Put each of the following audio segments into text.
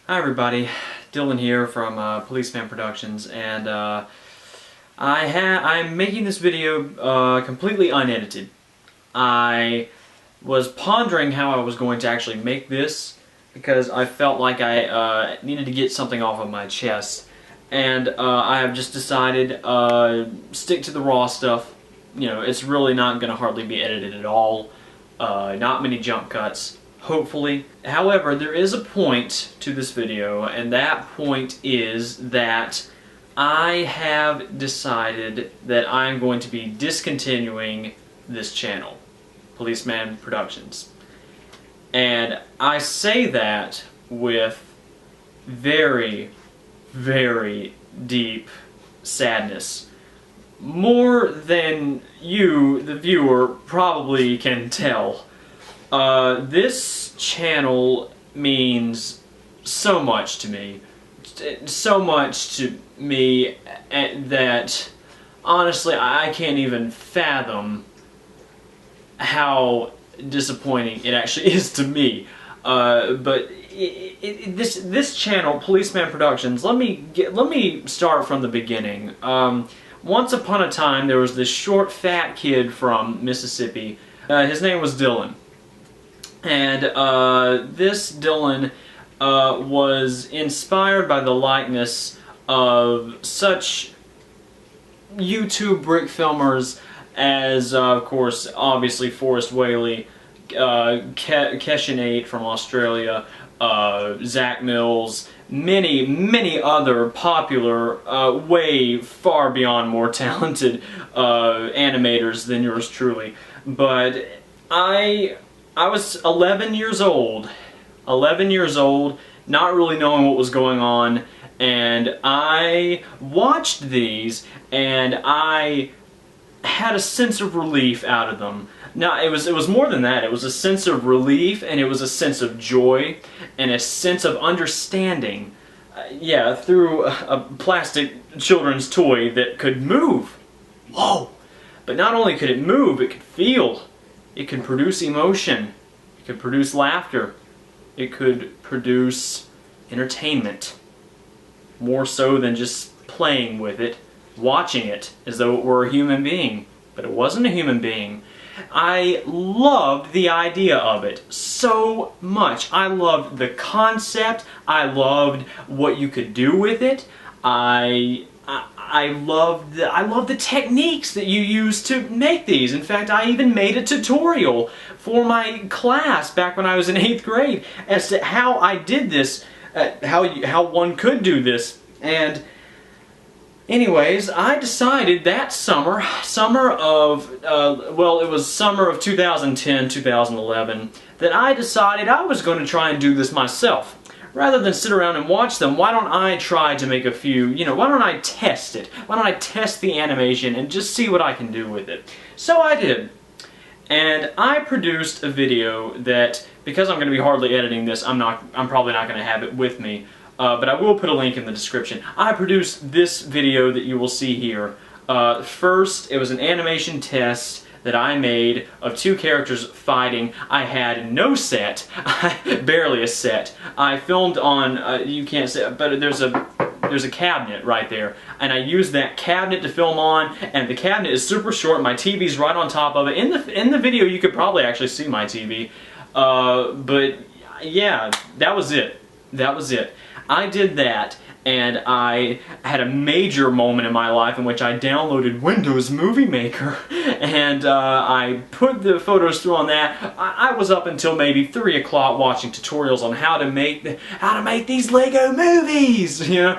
Hi everybody, Dylan here from Policeman Productions, and I'm making this video completely unedited. I was pondering how I was going to actually make this because I felt like I needed to get something off of my chest, and I have just decided stick to the raw stuff. You know, it's really not going to hardly be edited at all. Not many jump cuts. Hopefully. However, there is a point to this video, and that point is that I have decided that I'm going to be discontinuing this channel, Policeman Productions. And I say that with very, very deep sadness. More than you, the viewer, probably can tell. This channel means so much to me. So much to me that, honestly, I can't even fathom how disappointing it actually is to me. But this channel, Policeman Productions, let me start from the beginning. Once upon a time, there was this short, fat kid from Mississippi. His name was Dylan. And this Dylan was inspired by the likeness of such YouTube brick filmers as, of course, obviously Forrest Whaley, Keshin8 from Australia, Zach Mills, many other popular, way far beyond more talented animators than yours truly. But I was 11 years old, not really knowing what was going on, and I watched these, and I had a sense of relief out of them. Now, it was more than that. It was a sense of relief, and it was a sense of joy, and a sense of understanding. Yeah, through a plastic children's toy that could move. Whoa! But not only could it move, it could feel. It could produce emotion. It could produce laughter. It could produce entertainment. More so than just playing with it, watching it as though it were a human being. But it wasn't a human being. I loved the idea of it so much. I loved the concept. I loved what you could do with it. I love the techniques that you use to make these. In fact, I even made a tutorial for my class back when I was in 8th grade as to how I did this, how one could do this. And anyways, I decided that summer of, well, it was summer of 2010, 2011, that I decided I was going to try and do this myself. Rather than sit around and watch them, why don't I try to make a few, why don't I test it? Why don't I test the animation and just see what I can do with it? So I did. And I produced a video that, because I'm going to be hardly editing this, I'm probably not going to have it with me, but I will put a link in the description. I produced this video that you will see here. First, it was an animation test that I made of two characters fighting. I had no set, barely a set. I filmed on, you can't see, but there's a cabinet right there, and I used that cabinet to film on, and the cabinet is super short. My TV's right on top of it. In the video, you could probably actually see my TV, but yeah, that was it. That was it. I did that, and I had a major moment in my life in which I downloaded Windows Movie Maker, and I put the photos through on that. I was up until maybe 3 o'clock watching tutorials on how to make these Lego movies, and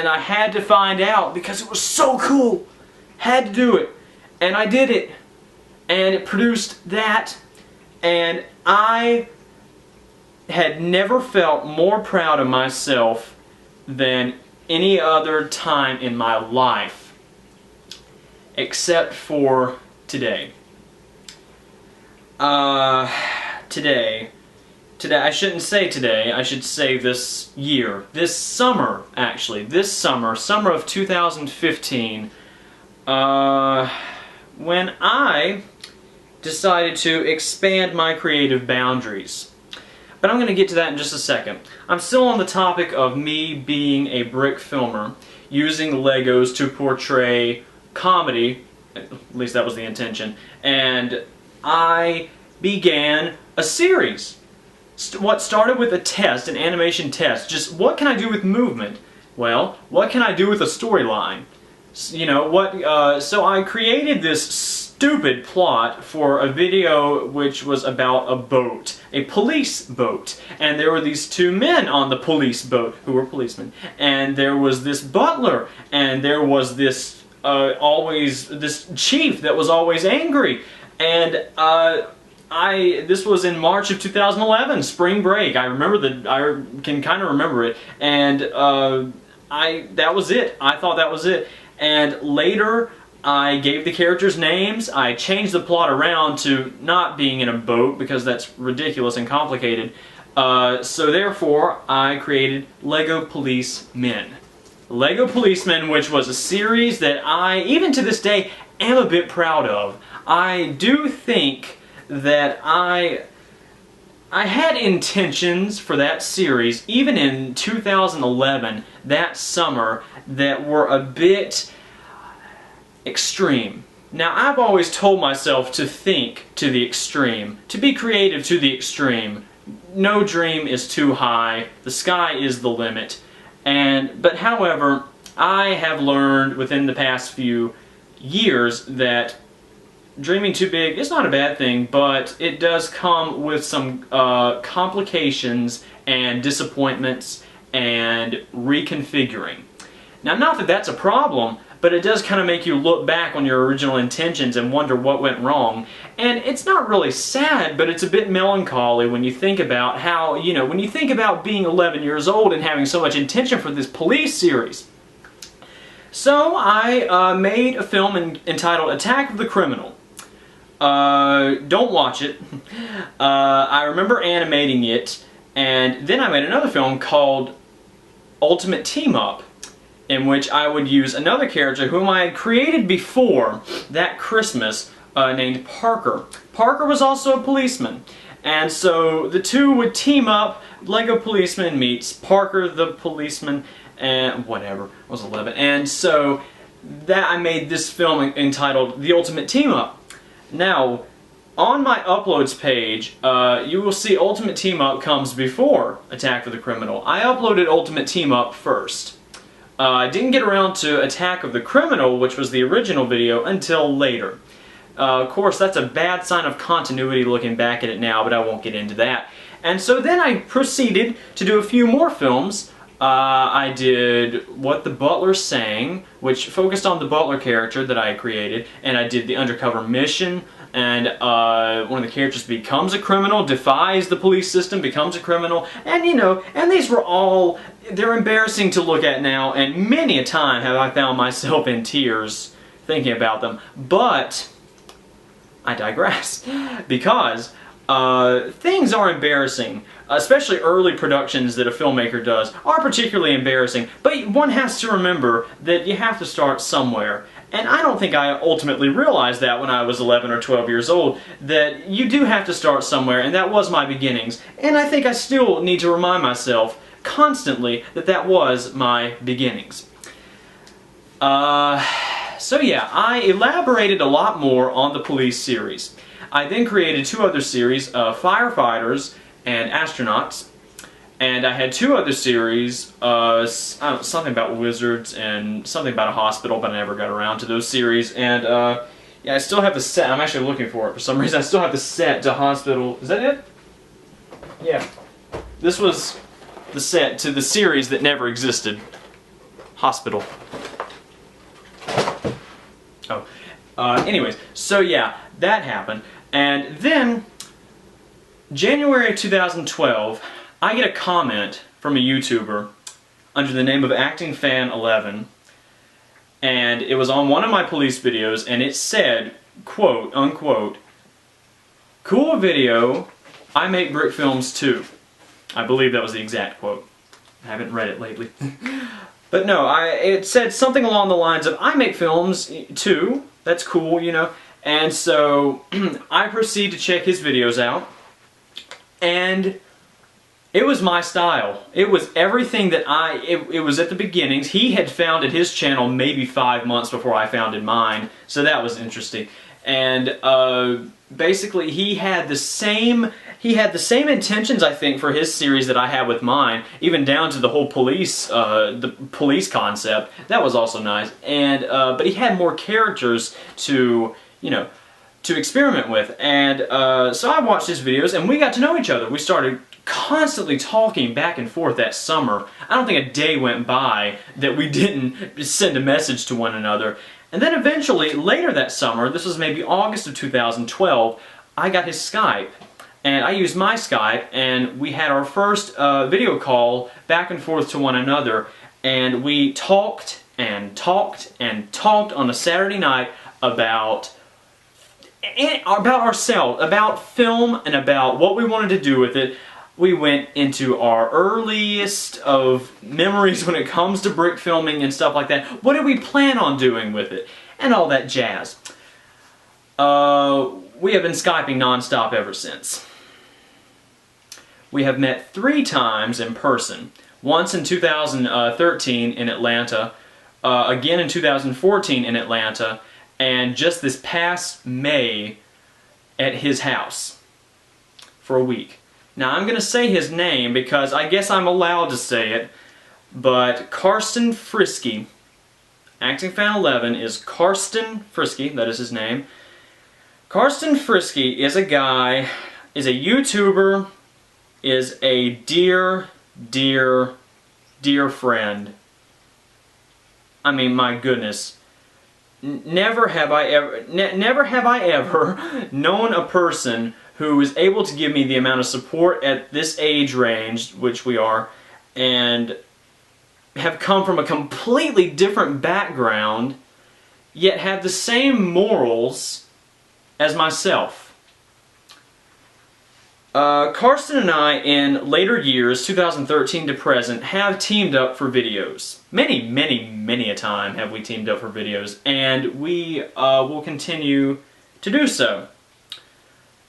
I had to find out because it was so cool. Had to do it, and I did it, and it produced that, and I had never felt more proud of myself than any other time in my life, except for today. Today, I shouldn't say today, I should say this year. This summer, actually. This summer of 2015, when I decided to expand my creative boundaries. but I'm going to get to that in just a second. I'm still on the topic of me being a brick filmer, using Legos to portray comedy, at least that was the intention, and I began a series. What started with a test, an animation test, just what can I do with movement? Well, what can I do with a storyline? You know, so I created this stupid plot for a video which was about a boat, a police boat, and there were these two men on the police boat who were policemen, and there was this butler, and there was this this chief that was always angry, and this was in March of 2011, spring break. I can kind of remember it, and that was it. I thought that was it. And later, I gave the characters names. I changed the plot around to not being in a boat because that's ridiculous and complicated. So therefore, I created Lego Policemen. Lego Policemen, which was a series that I, even to this day, am a bit proud of. I do think that I had intentions for that series, even in 2011, that summer, that were a bit extreme. Now, I've always told myself to think to the extreme, to be creative to the extreme. No dream is too high, the sky is the limit. But however, I have learned within the past few years that dreaming too big is not a bad thing, but it does come with some complications and disappointments and reconfiguring. Now, not that that's a problem, but it does kind of make you look back on your original intentions and wonder what went wrong. And it's not really sad, but it's a bit melancholy when you think about how, when you think about being 11 years old and having so much intention for this police series. So I made a film entitled Attack of the Criminal. Don't watch it. I remember animating it, and then I made another film called Ultimate Team Up, in which I would use another character whom I had created before that Christmas, named Parker. Parker was also a policeman, and so the two would team up. Lego Policeman meets Parker the policeman, and whatever, I was 11, and so that I made this film entitled The Ultimate Team Up. Now, on my uploads page, you will see Ultimate Team Up comes before Attack of the Criminal. I uploaded Ultimate Team Up first. I didn't get around to Attack of the Criminal, which was the original video, until later. Of course, that's a bad sign of continuity looking back at it now, but I won't get into that. And so then I proceeded to do a few more films. I did What the Butler Sang, which focused on the butler character that I created, and I did The Undercover Mission, and one of the characters becomes a criminal, defies the police system, becomes a criminal, and and these were all, they're embarrassing to look at now, and many a time have I found myself in tears thinking about them. But I digress, because things are embarrassing. Especially early productions that a filmmaker does are particularly embarrassing, but one has to remember that you have to start somewhere. And I don't think I ultimately realized that when I was 11 or 12 years old, that you do have to start somewhere, and that was my beginnings. And I think I still need to remind myself constantly that that was my beginnings. So yeah, I elaborated a lot more on the police series. I then created two other series, Firefighters and Astronauts, and I had two other series, something about wizards and something about a hospital, but I never got around to those series. And yeah, I still have the set. I'm actually looking for it for some reason. I still have the set to Hospital. Is that it? Yeah. This was the set to the series that never existed. Hospital. Oh. Anyways, so yeah, that happened. And then, January 2012, I get a comment from a YouTuber under the name of ActingFan11, and it was on one of my police videos, and it said, quote, unquote, "Cool video, I make brick films too." I believe that was the exact quote. I haven't read it lately. But no, it said something along the lines of, "I make films too, that's cool, And so I proceed to check his videos out, and It was my style. It was everything that it was at the beginnings. He had founded his channel maybe 5 months before I founded mine, so that was interesting. And basically he had the same intentions, I think, for his series that I had with mine, even down to the whole the police concept. That was also nice. And but he had more characters to, you know, to experiment with. And so I watched his videos and we got to know each other. We started constantly talking back and forth that summer. I don't think a day went by that we didn't send a message to one another. And then eventually, later that summer, this was maybe August of 2012, I got his Skype. And I used my Skype, and we had our first video call back and forth to one another. And we talked and talked and talked on a Saturday night about ourselves, about film, and about what we wanted to do with it. We went into our earliest of memories when it comes to brick filming and stuff like that. What did we plan on doing with it? And all that jazz. We have been Skyping non-stop ever since. We have met 3 times in person. Once in 2013 in Atlanta, again in 2014 in Atlanta, and just this past May at his house for a week. Now I'm going to say his name because I guess I'm allowed to say it, but Karsten Frisky, Acting Fan 11 is Karsten Frisky, that is his name. Karsten Frisky is a guy, is a YouTuber, is a dear, dear, dear friend. I mean, my goodness. Never have I ever known a person who is able to give me the amount of support at this age range, which we are, and have come from a completely different background, yet have the same morals as myself. Karsten and I, in later years, 2013 to present, have teamed up for videos. Many, many, many a time have we teamed up for videos, and we will continue to do so.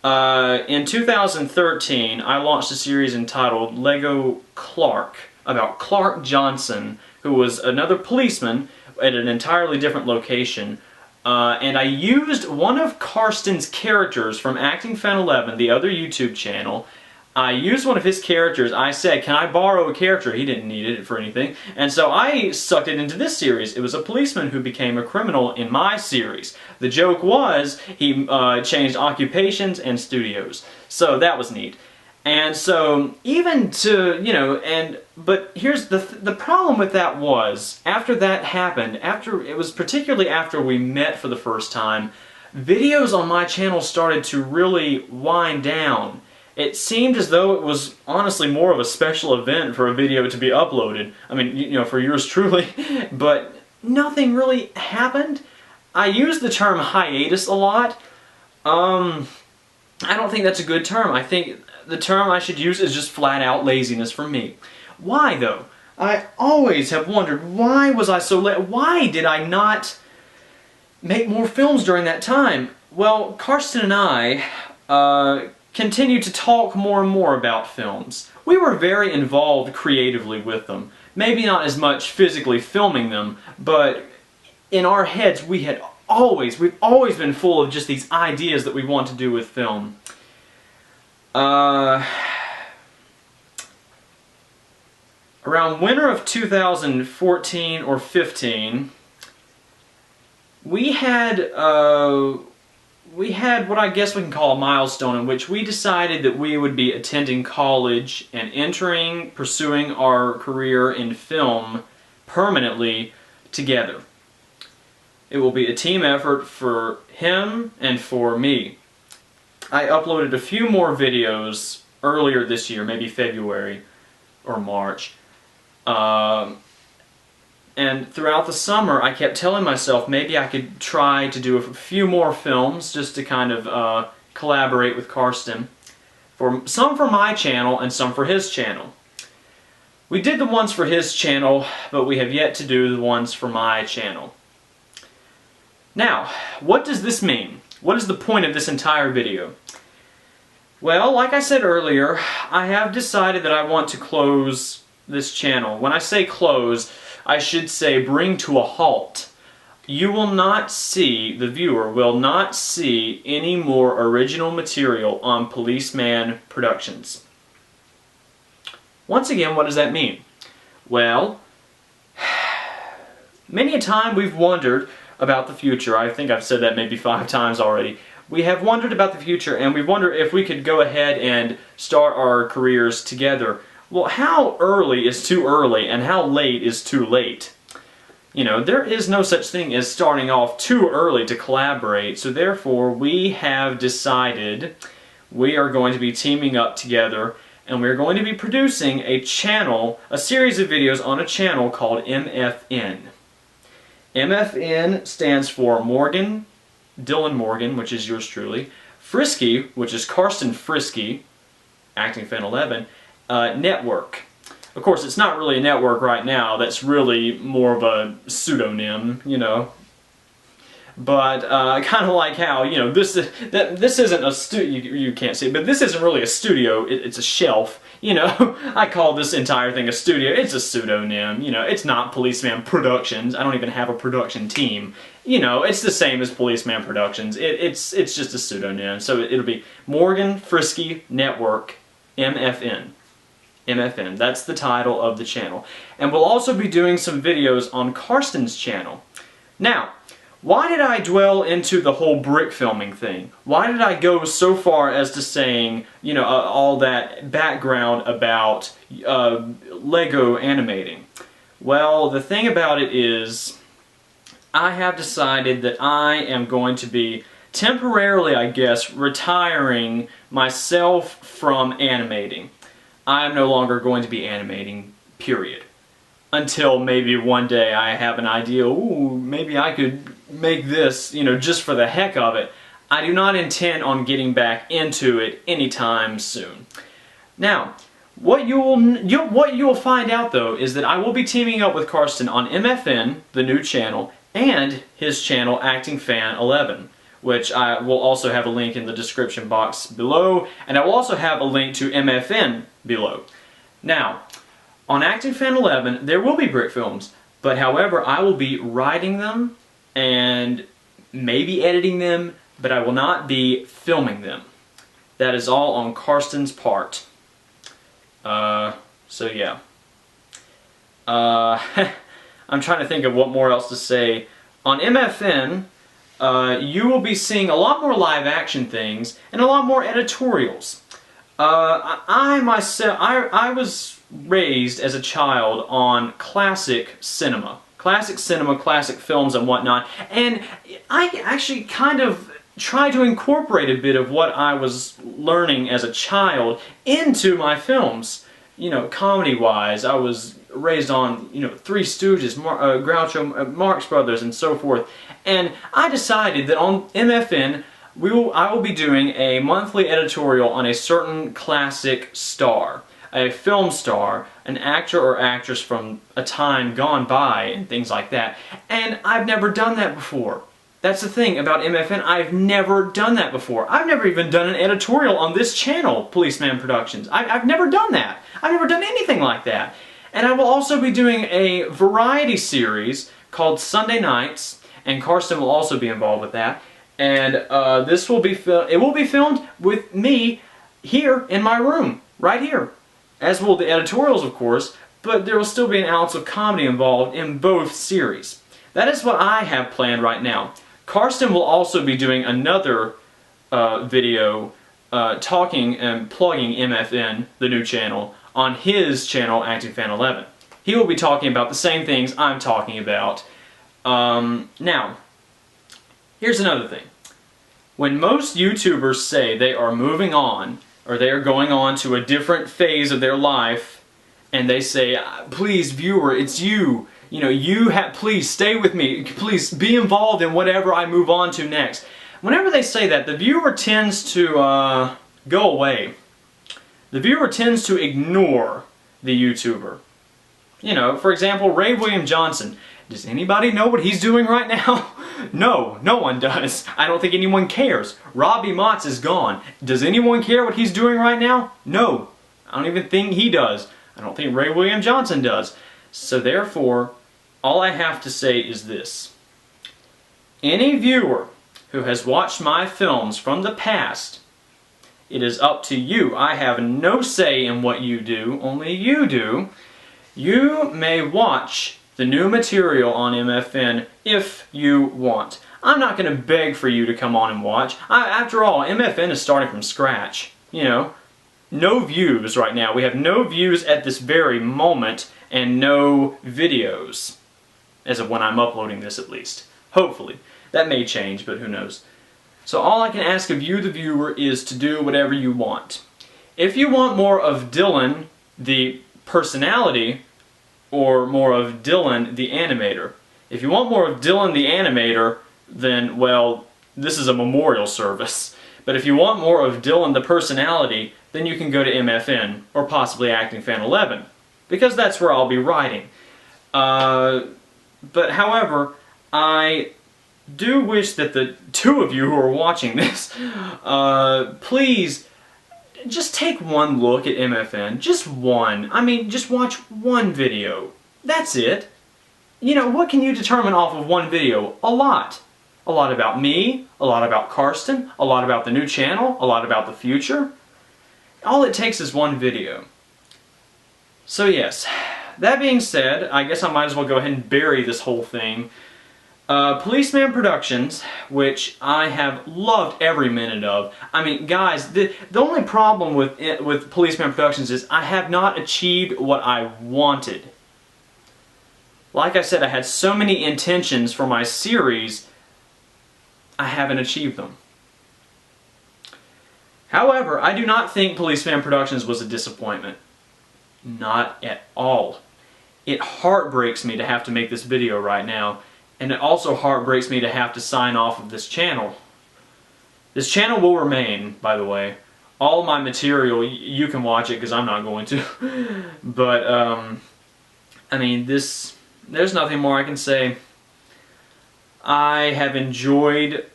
In 2013, I launched a series entitled Lego Clark, about Clark Johnson, who was another policeman at an entirely different location. And I used one of Karsten's characters from Acting Fan 11, the other YouTube channel. I used one of his characters. I said, can I borrow a character? He didn't need it for anything. And so I sucked it into this series. It was a policeman who became a criminal in my series. The joke was he changed occupations and studios. So that was neat. And so even to, you know, but here's the problem with that was, after that happened, it was particularly after we met for the first time, videos on my channel started to really wind down. It seemed as though it was honestly more of a special event for a video to be uploaded. I mean, you know, for yours truly, but nothing really happened. I use the term hiatus a lot. I don't think that's a good term. I think the term I should use is just flat out laziness for me. Why though? I always have wondered, why was I so late? Why did I not make more films during that time? Well, Karsten and I continued to talk more and more about films. We were very involved creatively with them. Maybe not as much physically filming them, but in our heads we've always been full of just these ideas that we want to do with film. Around winter of 2014 or 15, we had what I guess we can call a milestone in which we decided that we would be attending college and pursuing our career in film permanently together. It will be a team effort for him and for me. I uploaded a few more videos earlier this year, maybe February or March. And throughout the summer I kept telling myself maybe I could try to do a few more films just to kind of collaborate with Karsten. Some for my channel and some for his channel. We did the ones for his channel, but we have yet to do the ones for my channel. Now, what does this mean? What is the point of this entire video? Well, like I said earlier, I have decided that I want to close this channel. When I say close, I should say bring to a halt. You will not see, the viewer will not see any more original material on Policeman Productions. Once again, what does that mean? Well, many a time we've wondered about the future. I think I've said that maybe 5 times already. We have wondered about the future, and we wonder if we could go ahead and start our careers together. Well, how early is too early, and how late is too late? You know, there is no such thing as starting off too early to collaborate, so therefore we have decided we are going to be teaming up together, and we're going to be producing a channel, a series of videos on a channel called MFN. MFN stands for Morgan, Dylan Morgan, which is yours truly, Frisky, which is Karsten Frisky, Acting Fan 11, Network. Of course, it's not really a network right now. That's really more of a pseudonym, you know. But kind of like how, you know, this isn't a studio. You can't see it, but this isn't really a studio. It's a shelf. You know, I call this entire thing a studio. It's a pseudonym. You know, it's not Policeman Productions. I don't even have a production team. You know, it's the same as Policeman Productions. It's just a pseudonym. So it'll be Morgan Frisky Network, MFN. MFN. That's the title of the channel. And we'll also be doing some videos on Karsten's channel. Now, why did I dwell into the whole brick filming thing? Why did I go so far as to saying, you know, all that background about Lego animating? Well, the thing about it is, I have decided that I am going to be temporarily, I guess, retiring myself from animating. I am no longer going to be animating, period. Until maybe one day I have an idea, ooh, maybe I could make this, you know, just for the heck of it. I do not intend on getting back into it anytime soon. Now, what you will find out though is that I will be teaming up with Karsten on MFN, the new channel, and his channel Acting Fan 11, which I will also have a link in the description box below, and I will also have a link to MFN below. Now, on Acting Fan 11, there will be brick films, but however, I will be writing them and maybe editing them, but I will not be filming them. That is all on Karsten's part. So yeah. I'm trying to think of what more else to say. On MFN, you will be seeing a lot more live action things and a lot more editorials. I myself, I was raised as a child on classic cinema, classic films and whatnot, and I actually kind of tried to incorporate a bit of what I was learning as a child into my films. You know, comedy-wise, I was raised on, you know, Three Stooges, Groucho Marx Brothers, and so forth. And I decided that on MFN, I will be doing a monthly editorial on a certain classic star, a film star, an actor or actress from a time gone by, and things like that. And I've never done that before. That's the thing about MFN, I've never done that before. I've never even done an editorial on this channel, Policeman Productions. I've never done that. I've never done anything like that. And I will also be doing a variety series called Sunday Nights, and Karsten will also be involved with that. And this will be it will be filmed with me here in my room, right here. As will the editorials, of course, but there will still be an ounce of comedy involved in both series. That is what I have planned right now. Karsten will also be doing another video talking and plugging MFN, the new channel, on his channel, Acting Fan 11. He will be talking about the same things I'm talking about. Now, here's another thing. When most YouTubers say they are moving on, or they are going on to a different phase of their life, and they say, please viewer, it's you. You know, please stay with me. Please be involved in whatever I move on to next. Whenever they say that, the viewer tends to go away. The viewer tends to ignore the YouTuber. You know, for example, Ray William Johnson. Does anybody know what he's doing right now? No, no one does. I don't think anyone cares. Robbie Motts is gone. Does anyone care what he's doing right now? No. I don't even think he does. I don't think Ray William Johnson does. So therefore, all I have to say is this. Any viewer who has watched my films from the past, it is up to you. I have no say in what you do, only you do. You may watch the new material on MFN if you want. I'm not going to beg for you to come on and watch. After all, MFN is starting from scratch. You know, no views right now. We have no views at this very moment and no videos. As of when I'm uploading this, at least. Hopefully. That may change, but who knows. So all I can ask of you, the viewer, is to do whatever you want. If you want more of Dylan, the personality, or more of Dylan, the animator. If you want more of Dylan, the animator, then, well, this is a memorial service. But if you want more of Dylan, the personality, then you can go to MFN, or possibly Acting Fan 11, because that's where I'll be writing. But however, I do wish that the two of you who are watching this, please, just take one look at MFN. Just one. I mean, just watch one video. That's it. You know, what can you determine off of one video? A lot. A lot about me, a lot about Karsten, a lot about the new channel, a lot about the future. All it takes is one video. So yes, that being said, I guess I might as well go ahead and bury this whole thing. Policeman Productions, which I have loved every minute of. I mean, guys, the only problem with Policeman Productions is I have not achieved what I wanted. Like I said, I had so many intentions for my series, I haven't achieved them. However, I do not think Policeman Productions was a disappointment. Not at all. It heartbreaks me to have to make this video right now. And it also heartbreaks me to have to sign off of this channel. This channel will remain, by the way. All my material, you can watch it because I'm not going to. But, I mean, there's nothing more I can say. I have enjoyed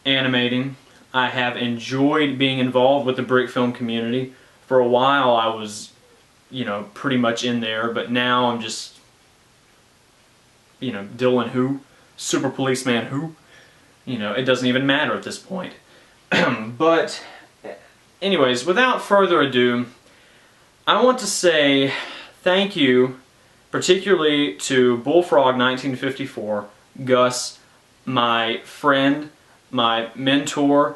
animating. I have enjoyed being involved with the brick film community. For a while I was, you know, pretty much in there, but now I'm just, you know, Dylan who? Super Policeman who? You know, it doesn't even matter at this point. But, anyways, without further ado, I want to say thank you, particularly to Bullfrog1954, Gus, my friend, my mentor,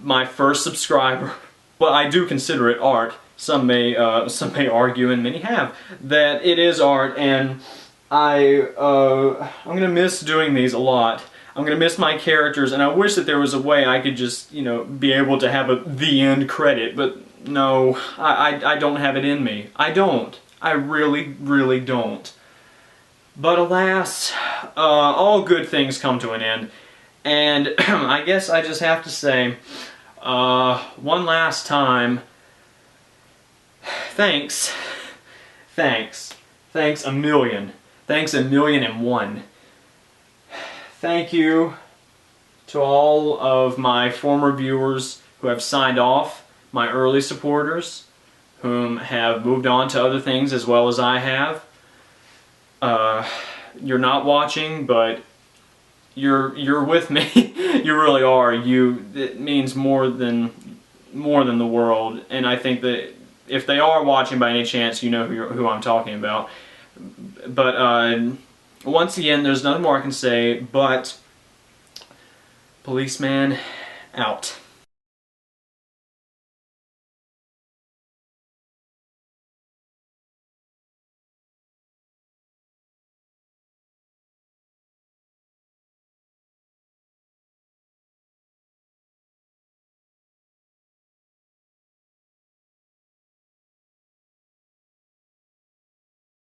my first subscriber. Well, I do consider it art. Some may argue, and many have, that it is art, and I'm gonna miss doing these a lot. I'm gonna miss my characters, and I wish that there was a way I could just, you know, be able to have a "the end" credit, but no, I don't have it in me. I don't. I really, really don't. But alas, all good things come to an end, and I guess I just have to say, one last time, thanks. Thanks. Thanks a million. Thanks 1,000,001. Thank you to all of my former viewers who have signed off, my early supporters, whom have moved on to other things as well as I have. You're not watching, but you're with me. You really are. It means more than the world, and I think that if they are watching by any chance, you know who I'm talking about. But once again, there's nothing more I can say, but Policeman out.